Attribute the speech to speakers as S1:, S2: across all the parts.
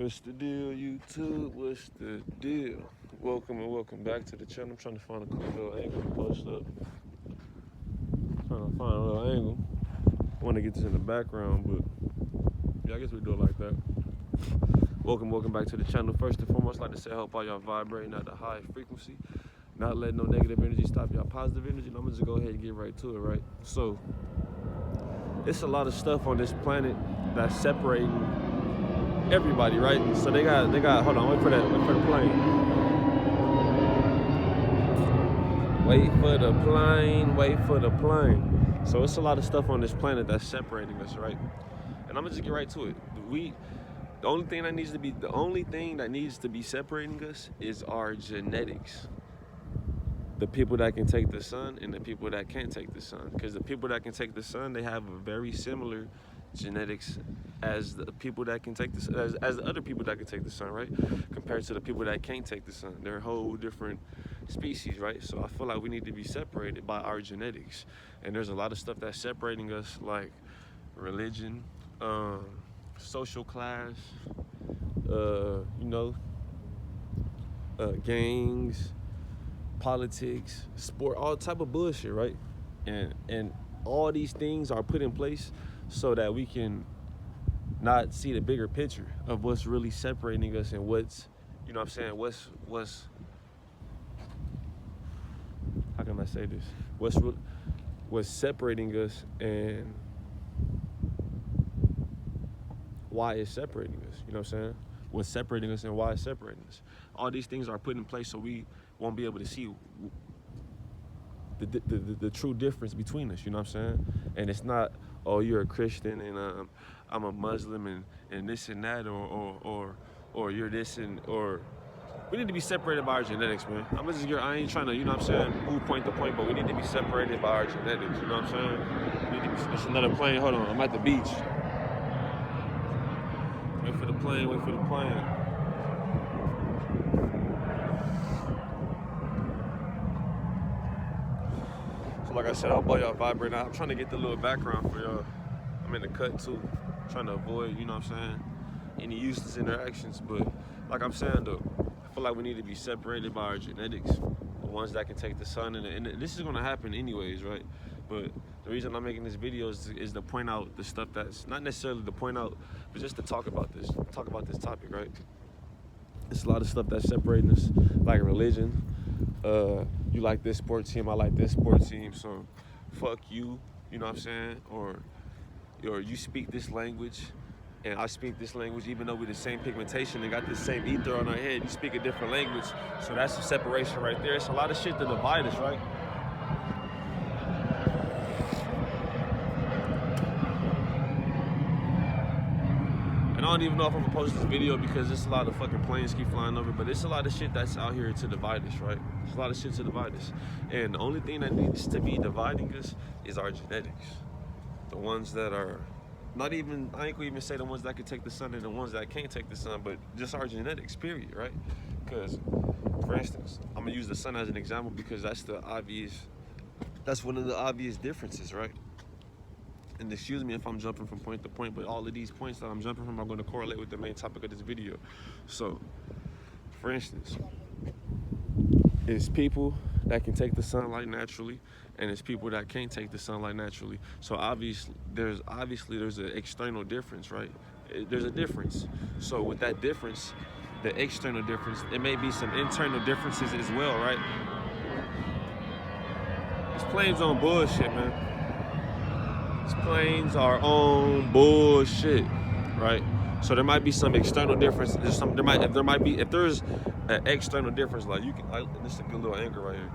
S1: What's the deal, YouTube? What's the deal? Welcome and welcome back to the channel. I'm trying to find a cool little angle to post up. Trying to find a little angle. I want to get this in the background, but yeah, I guess we do it like that. Welcome back to the channel. First and foremost, I'd like to say I hope all y'all vibrating at a high frequency, not letting no negative energy stop y'all positive energy. And I'm gonna just go ahead and get right to it, right? So, it's a lot of stuff on this planet that's separating everybody, right? So they got hold on, wait for the plane. Wait for the plane. So it's a lot of stuff on this planet that's separating us, right? And I'm gonna just get right to it. The only thing that needs to be separating us is our genetics. The people that can take the sun and the people that can't take the sun. Because the people that can take the sun, they have a very similar genetics as the people that can take the as the other people that can take the sun, right? Compared to the people that can't take the sun. They're a whole different species, right? So I feel like we need to be separated by our genetics. And there's a lot of stuff that's separating us, like religion, social class, gangs, politics, sport, all type of bullshit, right? And all these things are put in place so that we can not see the bigger picture of what's really separating us and what's, you know what I'm saying, what's how can I say this? What's separating us and why it's separating us, you know what I'm saying? What's separating us and why it's separating us. All these things are put in place so we won't be able to see the true difference between us, you know what I'm saying? And it's not, oh, you're a Christian and I'm a Muslim and this and that, or you're this or we need to be separated by our genetics, man. I ain't trying to, you know what I'm saying, move point to point, but we need to be separated by our genetics, you know what I'm saying? It's another plane, hold on, I'm at the beach. Wait for the plane. So like I said, I hope all y'all vibrating. I'm trying to get the little background for y'all. I'm in the cut too, trying to avoid, you know what I'm saying, any useless interactions. But like I'm saying though, I feel like we need to be separated by our genetics. The ones that can take the sun, and this is gonna happen anyways, right? But the reason I'm making this video is to point out the stuff that's not necessarily to point out, but just to talk about this topic, right? It's a lot of stuff that's separating us, like religion. You like this sports team, I like this sports team, so fuck you, you know what I'm saying? Or you speak this language and I speak this language, even though we're the same pigmentation and got the same ether on our head, you speak a different language. So that's a separation right there. It's a lot of shit to divide us, right? And I don't even know if I'm gonna post this video because there's a lot of fucking planes keep flying over, but it's a lot of shit that's out here to divide us, right? There's a lot of shit to divide us. And the only thing that needs to be dividing us is our genetics. The ones that are not even, I ain't gonna even say the ones that can take the sun and the ones that can't take the sun, but just our genetics, period, right? Because, for instance, I'm gonna use the sun as an example because that's one of the obvious differences, right? And excuse me if I'm jumping from point to point, but all of these points that I'm jumping from are going to correlate with the main topic of this video. So, for instance, it's people that can take the sunlight naturally, and it's people that can't take the sunlight naturally. So obviously there's an external difference, right? There's a difference. So with that difference, the external difference, it may be some internal differences as well, right? This plane's on bullshit, man. Planes are on bullshit, right? So there might be some external difference. If there's an external difference, like this is a good little angle right here.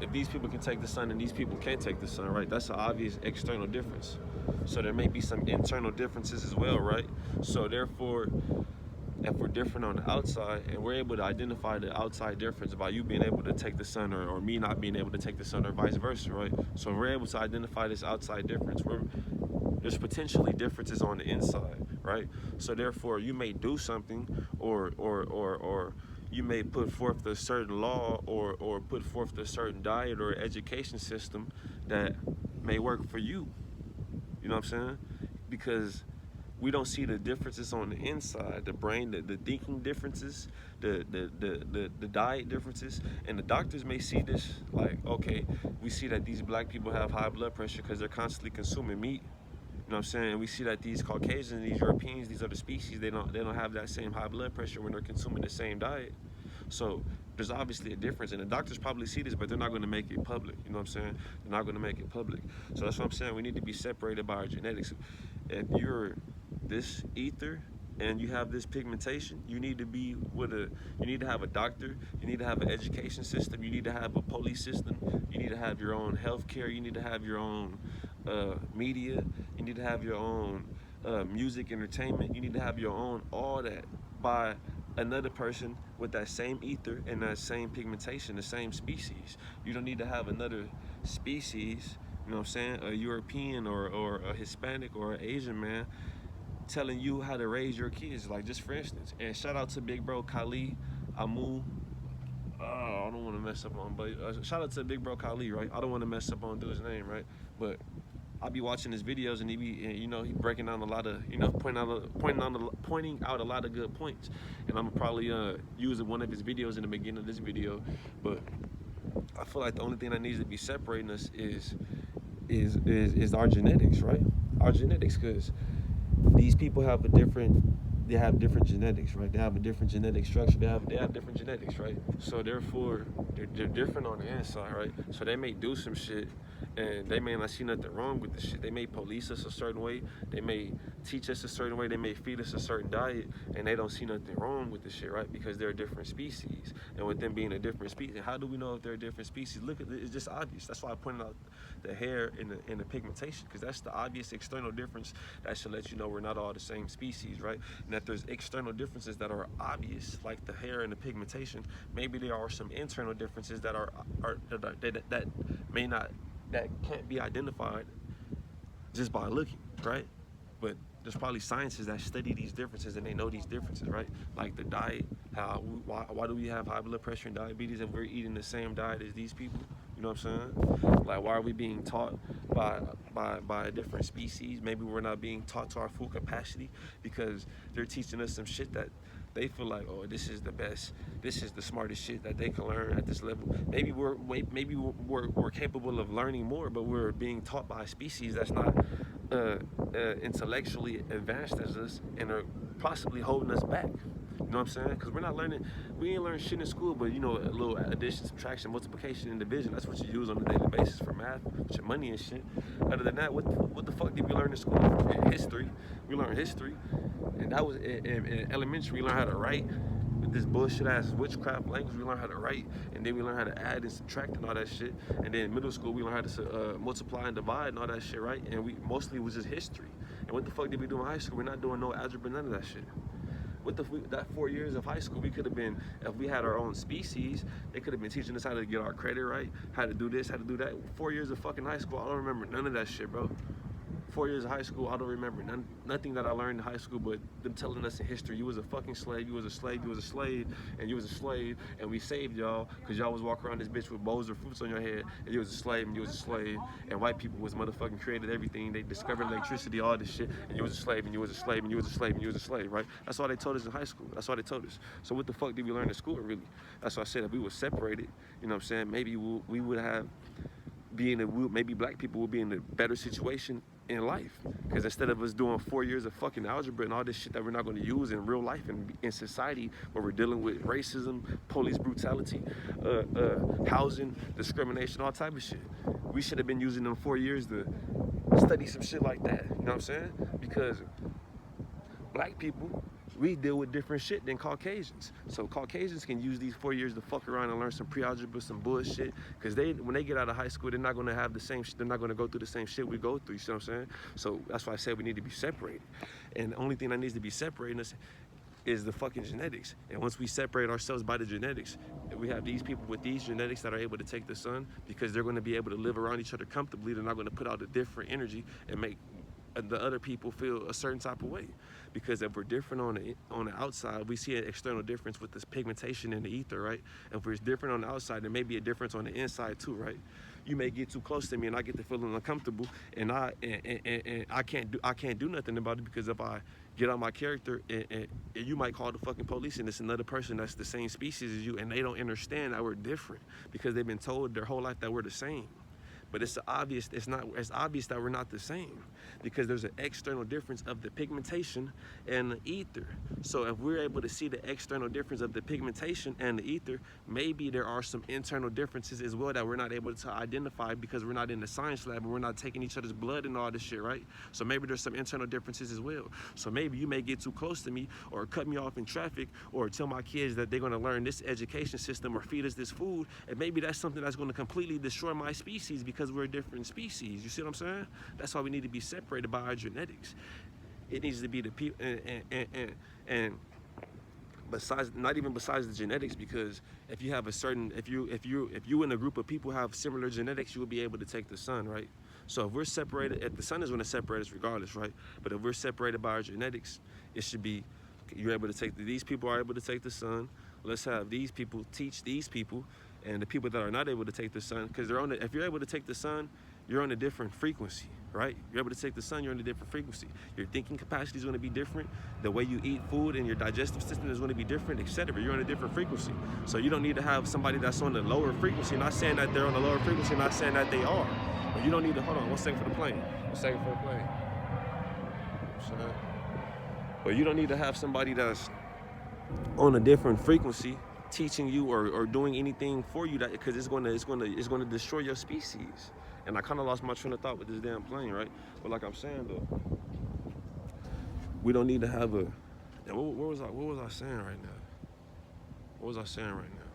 S1: If these people can take the sun and these people can't take the sun, right? That's an obvious external difference. So there may be some internal differences as well, right? So therefore, if we're different on the outside and we're able to identify the outside difference by you being able to take the sun or me not being able to take the sun or vice versa, right? So if we're able to identify this outside difference, there's potentially differences on the inside, right? So therefore you may do something or you may put forth a certain law or put forth a certain diet or education system that may work for you. You know what I'm saying? Because we don't see the differences on the inside, the brain, the thinking differences, the diet differences. And the doctors may see this like, okay, we see that these black people have high blood pressure because they're constantly consuming meat. You know what I'm saying? We see that these Caucasians, these Europeans, these other species, they don't have that same high blood pressure when they're consuming the same diet. So there's obviously a difference, and the doctors probably see this, but they're not going to make it public. You know what I'm saying? They're not going to make it public. So that's what I'm saying. We need to be separated by our genetics. If you're this ether and you have this pigmentation, you need to be you need to have a doctor, you need to have an education system, you need to have a police system, you need to have your own health care, you need to have your own media, you need to have your own music, entertainment, you need to have your own all that by another person with that same ether and that same pigmentation, the same species. You don't need to have another species, you know what I'm saying, a European or a Hispanic or an Asian man telling you how to raise your kids. Like, just for instance, and shout out to big bro Kali Amu. I don't want to mess up on, but shout out to big bro Kali, right? I don't want to mess up on dude's name, right? But I be watching his videos and he be, you know, he breaking down a lot of, you know, pointing out a lot of good points. And I'm probably using one of his videos in the beginning of this video, but I feel like the only thing that needs to be separating us is our genetics, right? Our genetics, because these people have different genetics, right? They have a different genetic structure. They have different genetics, right? So therefore, they're different on the inside, right? So they may do some shit, and they may not see nothing wrong with the shit. They may police us a certain way. They may teach us a certain way. They may feed us a certain diet, and they don't see nothing wrong with the shit, right? Because they're a different species. And with them being a different species, how do we know if they're a different species? Look at it, it's just obvious. That's why I pointed out the hair and the pigmentation, because that's the obvious external difference that should let you know we're not all the same species, right? And that there's external differences that are obvious, like the hair and the pigmentation. Maybe there are some internal differences that that may not, that can't be identified just by looking, right? But there's probably scientists that study these differences and they know these differences, right? Like the diet, why do we have high blood pressure and diabetes if we're eating the same diet as these people? You know what I'm saying? Like, why are we being taught by a different species? Maybe we're not being taught to our full capacity because they're teaching us some shit that they feel like, oh, this is the best, this is the smartest shit that they can learn at this level. Maybe we're capable of learning more, but we're being taught by a species that's not intellectually advanced as us and are possibly holding us back. You know what I'm saying? Because we're not learning, we ain't learning shit in school, but you know, a little addition, subtraction, multiplication, and division, that's what you use on a daily basis for math, with your money and shit. Other than that, what the fuck did we learn in school? History. We learned history, and that was in elementary. We learned how to write with this bullshit ass witchcraft language. We learned how to write, and then we learned how to add and subtract and all that shit. And then in middle school, we learned how to multiply and divide and all that shit, right? And we mostly was just history. And what the fuck did we do in high school? We're not doing no algebra, none of that shit. That 4 years of high school, we could have been, if we had our own species, they could have been teaching us how to get our credit right, how to do this, how to do that. 4 years of fucking high school, I don't remember none of that shit, bro. 4 years of high school, I don't remember nothing that I learned in high school, but them telling us in history, you was a fucking slave, you was a slave, you was a slave, and you was a slave, and we saved y'all, because y'all was walking around this bitch with bowls of fruits on your head, and you was a slave, and you was a slave, and white people was motherfucking created everything, they discovered electricity, all this shit, and you was a slave, and you was a slave, and you was a slave, and you was a slave, right? That's all they told us in high school. That's all they told us. So what the fuck did we learn in school, really? That's why I said if we were separated, you know what I'm saying, maybe we would have, maybe black people would be in a better situation in life, because instead of us doing 4 years of fucking algebra and all this shit that we're not going to use in real life and in society, where we're dealing with racism, police brutality, housing discrimination, all type of shit, we should have been using them 4 years to study some shit like that. You know what I'm saying? Because black people, we deal with different shit than Caucasians. So Caucasians can use these 4 years to fuck around and learn some pre-algebra, some bullshit. Because when they get out of high school, they're not going to have the same shit. They're not going to go through the same shit we go through. You see what I'm saying? So that's why I said we need to be separated. And the only thing that needs to be separating us is the fucking genetics. And once we separate ourselves by the genetics, we have these people with these genetics that are able to take the sun, because they're going to be able to live around each other comfortably. They're not going to put out a different energy and make the other people feel a certain type of way. Because if we're different on the outside, we see an external difference with this pigmentation in the ether, right? If we're different on the outside, there may be a difference on the inside too, right? You may get too close to me and I get to feeling uncomfortable, and I can't do nothing about it, because if I get on my character, and you might call the fucking police, and it's another person that's the same species as you, and they don't understand that we're different because they've been told their whole life that we're the same. But it's obvious that we're not the same because there's an external difference of the pigmentation and the ether. So if we're able to see the external difference of the pigmentation and the ether, maybe there are some internal differences as well that we're not able to identify because we're not in the science lab and we're not taking each other's blood and all this shit, right? So maybe there's some internal differences as well. So maybe you may get too close to me or cut me off in traffic or tell my kids that they're gonna learn this education system or feed us this food, and maybe that's something that's gonna completely destroy my species because we're a different species. You see what I'm saying? That's why we need to be separated by our genetics. It needs to be the people, and besides, not even besides the genetics, because if you have a certain, if you in a group of people have similar genetics, you will be able to take the sun, right? So if we're separated, if the sun is going to separate us regardless, right? But if we're separated by our genetics, it should be, you're able to take, these people are able to take the sun. Let's have these people teach these people, and the people that are not able to take the sun, because they're on the, if you're able to take the sun, you're on a different frequency, right? You're able to take the sun, you're on a different frequency. Your thinking capacity is going to be different. The way you eat food and your digestive system is going to be different, etc. You're on a different frequency. So you don't need to have somebody that's on the lower frequency. Not saying that they're on the lower frequency, not saying that they are. But you don't need to, hold on, 1 second for the plane. 1 second for the plane. But you don't need to have somebody that's on a different frequency teaching you or doing anything for you, that because it's gonna destroy your species. And I kind of lost my train of thought with this damn plane, right? But like I'm saying though, we don't need to have a. What was I saying right now? What was I saying right now?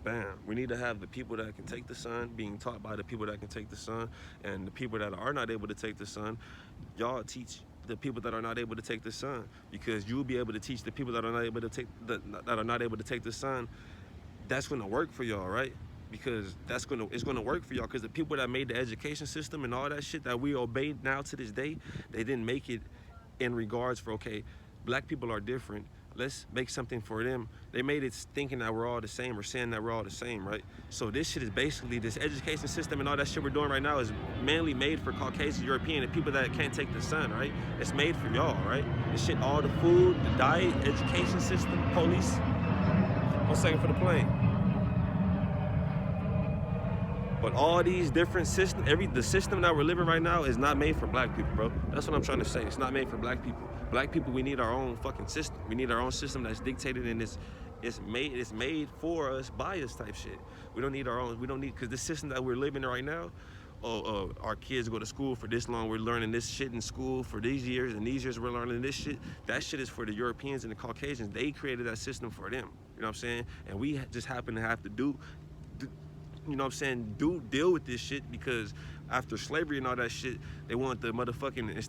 S1: Bam. We need to have the people that can take the sun being taught by the people that can take the sun, and the people that are not able to take the sun, y'all teach the people that are not able to take the sun, because you'll be able to teach the people that are not able to take the sun. That's gonna work for y'all, right? Because it's gonna work for y'all, because the people that made the education system and all that shit that we obey now to this day, they didn't make it in regards for, okay, black people are different, let's make something for them. They made it thinking that we're all the same or saying that we're all the same, right? So this shit is basically, this education system and all that shit we're doing right now is mainly made for Caucasian, European, and people that can't take the sun, right? It's made for y'all, right? This shit, all the food, the diet, education system, police. 1 second for the plane. But all these different systems, the system that we're living right now is not made for black people, bro. That's what I'm trying to say. It's not made for black people. Black people, we need our own fucking system. We need our own system that's dictated, and it's made for us, by us type shit. We don't need our own. We don't need, because the system that we're living in right now, our kids go to school for this long, we're learning this shit in school for these years, and these years we're learning this shit. That shit is for the Europeans and the Caucasians. They created that system for them. You know what I'm saying? And we just happen to have to do, you know what I'm saying, deal with this shit, because after slavery and all that shit, they want the motherfucking,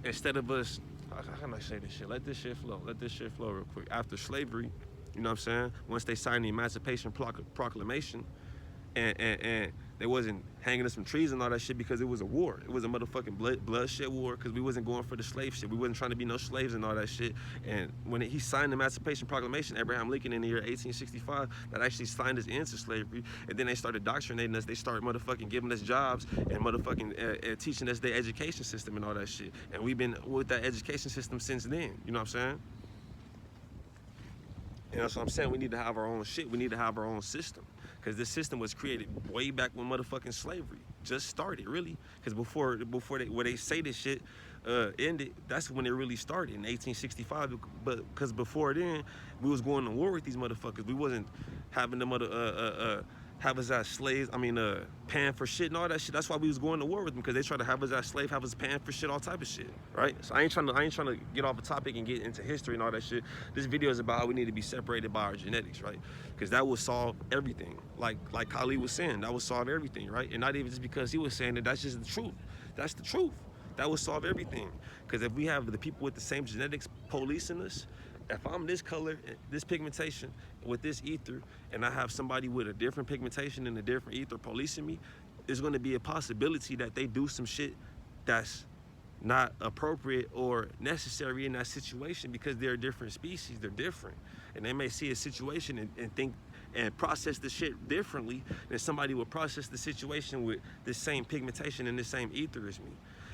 S1: instead of us, how can I say this shit? Let this shit flow real quick. After slavery, you know what I'm saying, once they signed the Emancipation Proclamation, and they wasn't hanging us from trees and all that shit, because it was a war. It was a motherfucking bloodshed war, because we wasn't going for the slave shit. We wasn't trying to be no slaves and all that shit. And when he signed the Emancipation Proclamation, Abraham Lincoln, in the year 1865, that actually signed us into slavery. And then they started indoctrinating us. They started motherfucking giving us jobs and motherfucking teaching us their education system and all that shit. And we've been with that education system since then. You know what I'm saying? And that's what I'm saying. We need to have our own shit. We need to have our own system. Because this system was created way back when motherfucking slavery just started, really. Because before they say this shit ended, that's when it really started, in 1865. But because before then, we was going to war with these motherfuckers. We wasn't having them have us as slaves, paying for shit and all that shit. That's why we was going to war with them, because they try to have us as slaves, have us paying for shit, all type of shit, right? So I ain't trying to get off the topic and get into history and all that shit. This video is about how we need to be separated by our genetics, right? Because that will solve everything. Like Khalid was saying, that will solve everything, right? And not even just because he was saying it, that's just the truth. That's the truth. That will solve everything. Because if we have the people with the same genetics policing us, if I'm this color, this pigmentation, with this ether, and I have somebody with a different pigmentation and a different ether policing me, there's going to be a possibility that they do some shit that's not appropriate or necessary in that situation, because they're a different species, they're different. And they may see a situation and think and process the shit differently than somebody would process the situation with the same pigmentation and the same ether as me.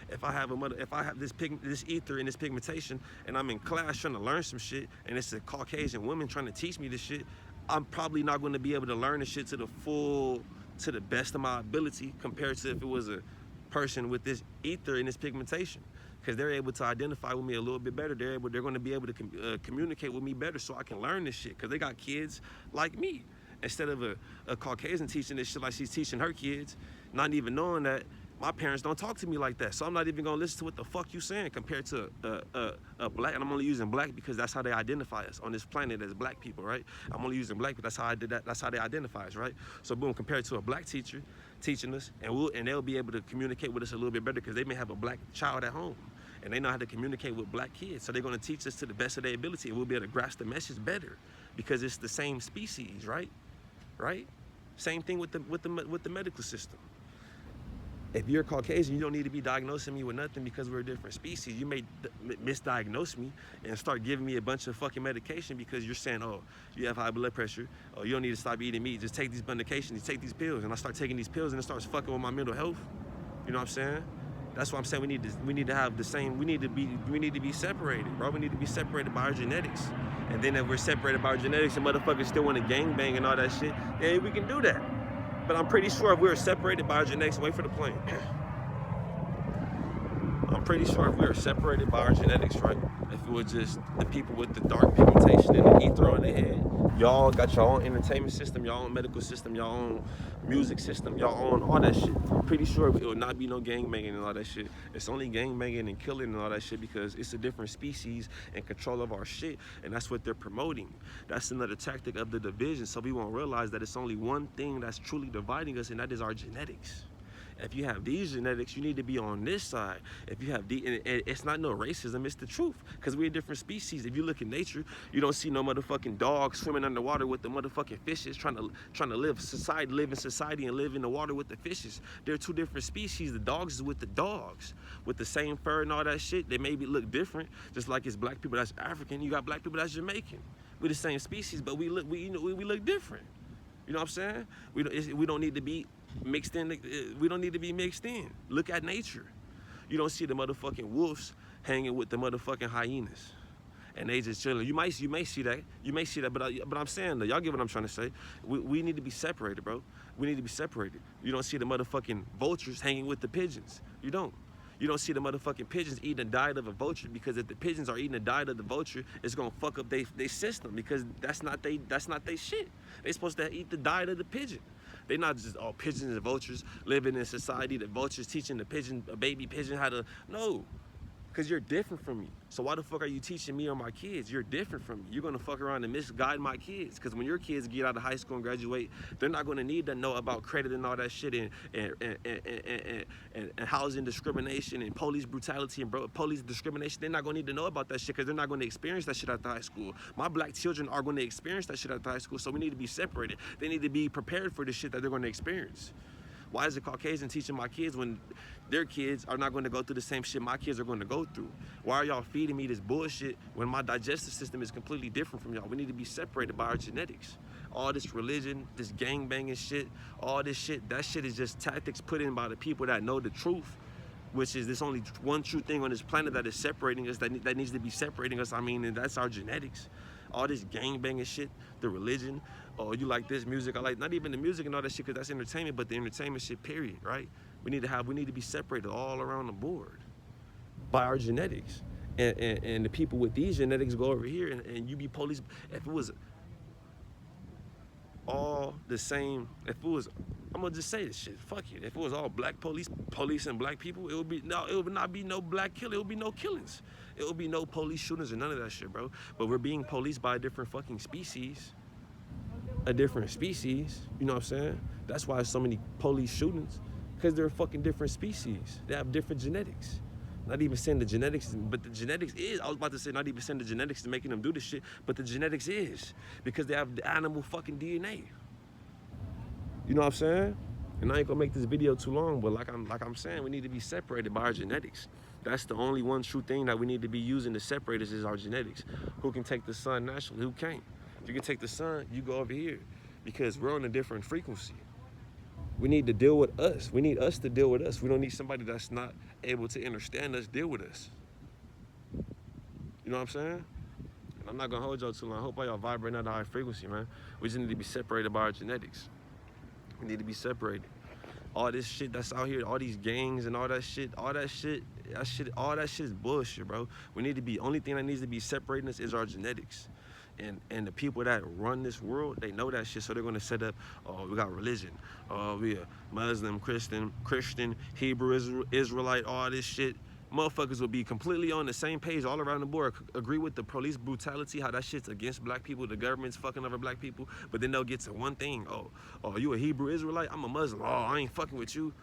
S1: if I have this ether and this pigmentation, and I'm in class trying to learn some shit, and it's a Caucasian woman trying to teach me this shit, I'm probably not going to be able to learn the shit to the best of my ability compared to if it was a person with this ether and this pigmentation, because they're able to identify with me a little bit better. They're going to be able to communicate with me better, so I can learn this shit, because they got kids like me. Instead of a Caucasian teaching this shit like she's teaching her kids, not even knowing that my parents don't talk to me like that. So I'm not even gonna listen to what the fuck you saying compared to a black, and I'm only using black because that's how they identify us on this planet as black people, right? I'm only using black, but that's how I did that. That's how they identify us, right? So boom, compared to a black teacher teaching us, and they'll be able to communicate with us a little bit better because they may have a black child at home, and they know how to communicate with black kids. So they're gonna teach us to the best of their ability, and we'll be able to grasp the message better because it's the same species, right? Right? Same thing with the medical system. If you're Caucasian, you don't need to be diagnosing me with nothing because we're a different species. You may misdiagnose me and start giving me a bunch of fucking medication because you're saying, oh, you have high blood pressure, or you don't need to stop eating meat, just take these medications, you take these pills, and I start taking these pills and it starts fucking with my mental health. You know what I'm saying? That's why I'm saying we need to have the same, we need to be separated, bro. We need to be separated by our genetics. And then if we're separated by our genetics and motherfuckers still want to gangbang and all that shit, yeah, we can do that. But I'm pretty sure if we were separated by our genetics, wait for the plane. I'm pretty sure if we were separated by our genetics, right? If it was just the people with the dark pigmentation and the ether on their head, y'all got your own entertainment system, your own medical system, your own music system, your own all that shit. I'm pretty sure it would not be no gangbanging and all that shit. It's only gangbanging and killing and all that shit because it's a different species and control of our shit, and that's what they're promoting. That's another tactic of the division, so we won't realize that it's only one thing that's truly dividing us, and that is our genetics. If you have these genetics, you need to be on this side. If you have it's not no racism, it's the truth. Because we're a different species. If you look in nature, you don't see no motherfucking dogs swimming underwater with the motherfucking fishes, trying to live in society and live in the water with the fishes. They're two different species. The dogs is with the dogs, with the same fur and all that shit. They maybe look different, just like it's black people that's African. You got black people that's Jamaican. We're the same species, but we look different. You know what I'm saying? We don't need to be mixed in. We don't need to be mixed in. Look at nature. You don't see the motherfucking wolves hanging with the motherfucking hyenas, and they just chilling. You may see that, but I'm saying that y'all get what I'm trying to say. We need to be separated, bro. We need to be separated. You don't see the motherfucking vultures hanging with the pigeons. You don't. You don't see the motherfucking pigeons eating a diet of a vulture, because if the pigeons are eating a diet of the vulture, it's gonna fuck up their system, because that's not they shit. They supposed to eat the diet of the pigeon. They're not just all pigeons and vultures living in society. The vultures teaching a baby pigeon how to, no. Because you're different from me. So why the fuck are you teaching me or my kids? You're different from me. You're gonna fuck around and misguide my kids. Because when your kids get out of high school and graduate, they're not gonna need to know about credit and all that shit, and housing discrimination and police brutality and police discrimination. They're not gonna need to know about that shit because they're not gonna experience that shit after high school. My black children are gonna experience that shit after high school, so we need to be separated. They need to be prepared for the shit that they're gonna experience. Why is the Caucasian teaching my kids when their kids are not going to go through the same shit my kids are going to go through? Why are y'all feeding me this bullshit when my digestive system is completely different from y'all? We need to be separated by our genetics. All this religion, this gangbanging shit, all this shit, that shit is just tactics put in by the people that know the truth, which is there's only one true thing on this planet that is separating us, that needs to be separating us. I mean, and that's our genetics. All this gangbanging shit, the religion, oh, you like this music, I like, not even the music and all that shit, because that's entertainment, but the entertainment shit, period, right? We need to be separated all around the board by our genetics. And the people with these genetics go over here and you be police. If it was all the same, if it was, I'm gonna just say this shit, fuck it. If it was all black police and black people, it would not be no black killing, it would be no killings. It would be no police shootings or none of that shit, bro. But we're being policed by a different fucking species. A different species, you know what I'm saying? That's why there's so many police shootings, because they're a fucking different species. They have different genetics. Not even saying the genetics, but the genetics is, I was about to say not even saying the genetics to making them do this shit, but the genetics is, because they have the animal fucking DNA. You know what I'm saying? And I ain't gonna make this video too long, but like I'm saying, we need to be separated by our genetics. That's the only one true thing that we need to be using to separate us, is our genetics. Who can take the sun naturally? Who can't? If you can take the sun, you go over here, because we're on a different frequency. We need to deal with us. We need us to deal with us. We don't need somebody that's not able to understand us deal with us. You know what I'm saying? And I'm not gonna hold y'all too long. I hope all y'all vibrating at a high frequency, man. We just need to be separated by our genetics. We need to be separated. All this shit that's out here, all these gangs and all that shit is bullshit, bro. We need to be, only thing that needs to be separating us is our genetics. And the people that run this world, they know that shit, so they're gonna set up, oh, we got religion, oh, we a Muslim, Christian, Hebrew, Israelite, all this shit. Motherfuckers will be completely on the same page all around the board, agree with the police brutality, how that shit's against black people, the government's fucking over black people, but then they'll get to one thing, oh, you a Hebrew Israelite, I'm a Muslim, oh, I ain't fucking with you.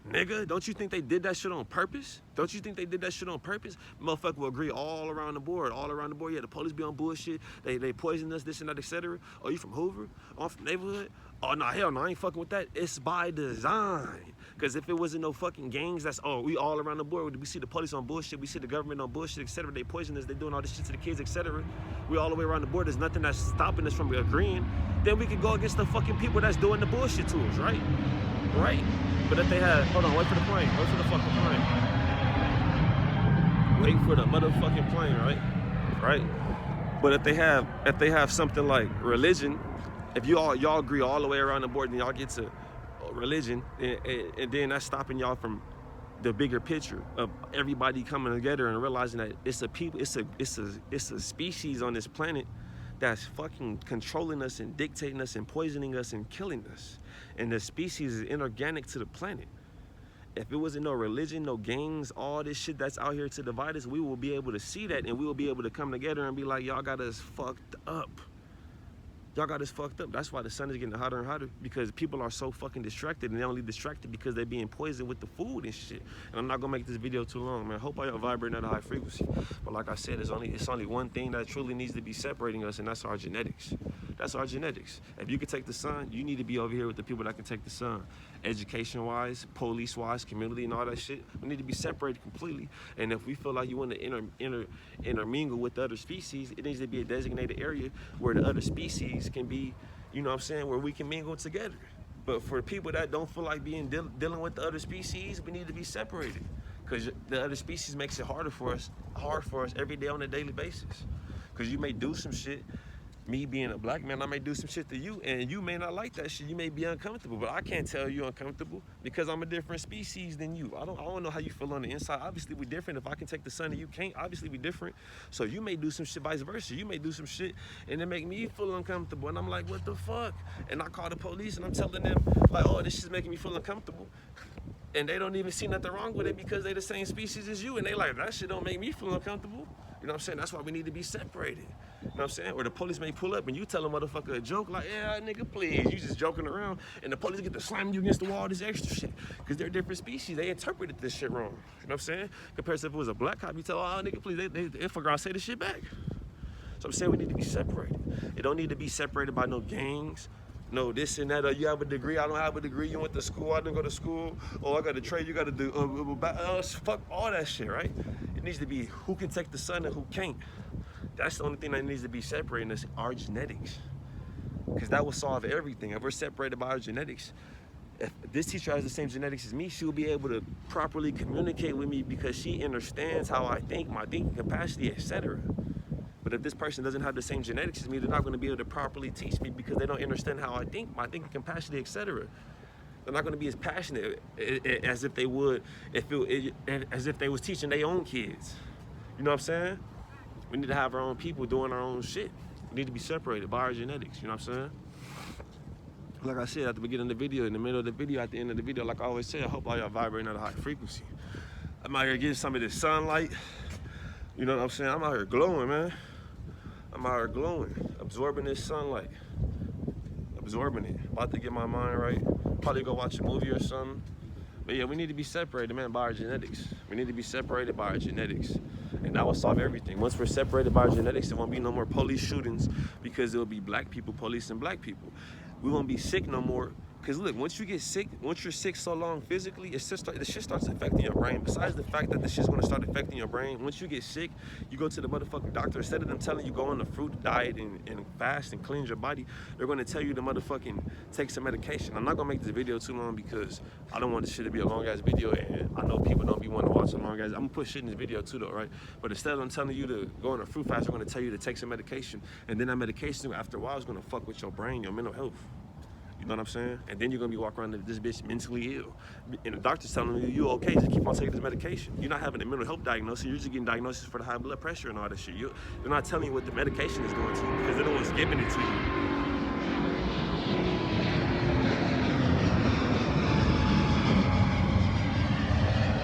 S1: Nigga, don't you think they did that shit on purpose? Don't you think they did that shit on purpose? Motherfucker will agree all around the board, Yeah, the police be on bullshit. They poison us, this and that, etc. Oh, you from Hoover? Oh, I'm from neighborhood? Oh, no, hell no, I ain't fucking with that. It's by design. Because if it wasn't no fucking gangs, that's, oh, we all around the board. We see the police on bullshit. We see the government on bullshit, etc. They poison us. They doing all this shit to the kids, etc. We all the way around the board. There's nothing that's stopping us from agreeing. Then we can go against the fucking people that's doing the bullshit to us, right? Right? But if they had, hold on, wait for the plane. Wait for the fucking plane. Wait for the motherfucking plane, right? Right? But if they have something like religion, if y'all agree all the way around the board, then y'all get to religion, and then that's stopping y'all from the bigger picture of everybody coming together and realizing that it's a species on this planet that's fucking controlling us and dictating us and poisoning us and killing us. And the species is inorganic to the planet. If it wasn't no religion, no gangs, all this shit that's out here to divide us, we will be able to see that, and we will be able to come together and be like, y'all got us fucked up. Y'all got us fucked up. That's why the sun is getting hotter and hotter, because people are so fucking distracted, and they're only distracted because they're being poisoned with the food and shit. And I'm not gonna make this video too long, man. I hope y'all vibrating at a high frequency. But like I said, it's only one thing that truly needs to be separating us, and that's our genetics. That's our genetics. If you can take the sun, you need to be over here with the people that can take the sun. Education-wise, police-wise, community and all that shit, we need to be separated completely. And if we feel like you want to intermingle with the other species, it needs to be a designated area where the other species can be, you know what I'm saying, where we can mingle together. But for people that don't feel like dealing with the other species, we need to be separated, because the other species makes it hard for us every day on a daily basis. Because you may do some shit, me being a black man, I may do some shit to you, and you may not like that shit. You may be uncomfortable, but I can't tell you uncomfortable because I'm a different species than you. I don't know how you feel on the inside. Obviously, we're different. If I can take the sun and you can't, obviously we're different. So you may do some shit, vice versa. You may do some shit and it make me feel uncomfortable, and I'm like, what the fuck? And I call the police and I'm telling them like, oh, this shit's making me feel uncomfortable. And they don't even see nothing wrong with it because they the same species as you, and they like, that shit don't make me feel uncomfortable. You know what I'm saying? That's why we need to be separated. You know what I'm saying? Or the police may pull up and you tell a motherfucker a joke like, yeah, nigga, please. You just joking around, and the police get to slamming you against the wall, this extra shit. Because they're different species. They interpreted this shit wrong. You know what I'm saying? Compared to if it was a black cop, you tell, oh, nigga, please, they fuck around, say this shit back. So I'm saying we need to be separated. It don't need to be separated by no gangs, no this and that. You have a degree, I don't have a degree. You went to school, I didn't go to school. Oh, I got a trade, you got to do, fuck all that shit, right? It needs to be who can take the sun and who can't. That's the only thing that needs to be separating us, our genetics. Because that will solve everything. If we're separated by our genetics, if this teacher has the same genetics as me, she'll be able to properly communicate with me because she understands how I think, my thinking capacity, etc. But if this person doesn't have the same genetics as me, they're not going to be able to properly teach me because they don't understand how I think, my thinking capacity, etc. They're not going to be as passionate as if they would, as if they was teaching their own kids. You know what I'm saying? We need to have our own people doing our own shit. We need to be separated by our genetics. You know what I'm saying? Like I said at the beginning of the video, in the middle of the video, at the end of the video, like I always say, I hope all y'all vibrating at a high frequency. I'm out here getting some of this sunlight. You know what I'm saying? I'm out here glowing, man. I'm out here glowing, absorbing this sunlight. Absorbing it. About to get my mind right. Probably go watch a movie or something. But yeah, we need to be separated, man, by our genetics. We need to be separated by our genetics. And that will solve everything. Once we're separated by our genetics, there won't be no more police shootings because there will be black people policing black people. We won't be sick no more Because look, once you get sick, once you're sick so long physically, the shit starts affecting your brain. Besides the fact that the shit's gonna start affecting your brain, once you get sick, you go to the motherfucking doctor. Instead of them telling you go on a fruit diet and fast and cleanse your body, they're gonna tell you to motherfucking take some medication. I'm not gonna make this video too long because I don't want this shit to be a long ass video, and I know people don't be wanting to watch a long ass. I'm gonna put shit in this video too though, right? But instead of them telling you to go on a fruit fast, they're gonna tell you to take some medication, and then that medication after a while is gonna fuck with your brain, your mental health. You know what I'm saying? And then you're gonna be walking around this bitch mentally ill. And the doctor's telling you okay, just keep on taking this medication. You're not having a mental health diagnosis, you're just getting diagnosis for the high blood pressure and all that shit. They're not telling you what the medication is doing to you because they're the ones giving it to you.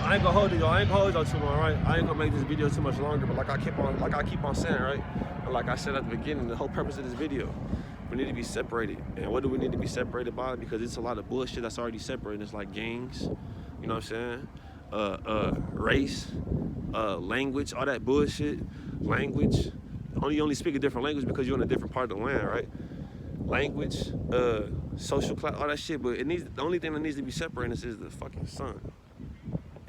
S1: I ain't gonna hold you, y'all. I ain't gonna hold y'all too long, right? I ain't gonna make this video too much longer, but like I keep on saying, right? And like I said at the beginning, the whole purpose of this video, we need to be separated. And what do we need to be separated by? Because it's a lot of bullshit that's already separated. It's like gangs, you know what I'm saying? Race, language, all that bullshit. Language. You only speak a different language because you're in a different part of the land, right? Language, social class, all that shit. But the only thing that needs to be separated is the fucking sun.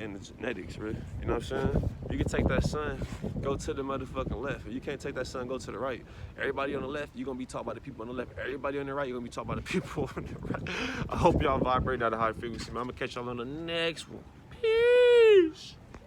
S1: And the genetics, right? You know what I'm saying? You can take that sun, go to the motherfucking left. If you can't take that sun, go to the right. Everybody on the left, you're gonna be taught by the people on the left. Everybody on the right, you're gonna be taught by the people on the right. I hope y'all vibrate at a high frequency, man. I'm gonna catch y'all on the next one. Peace.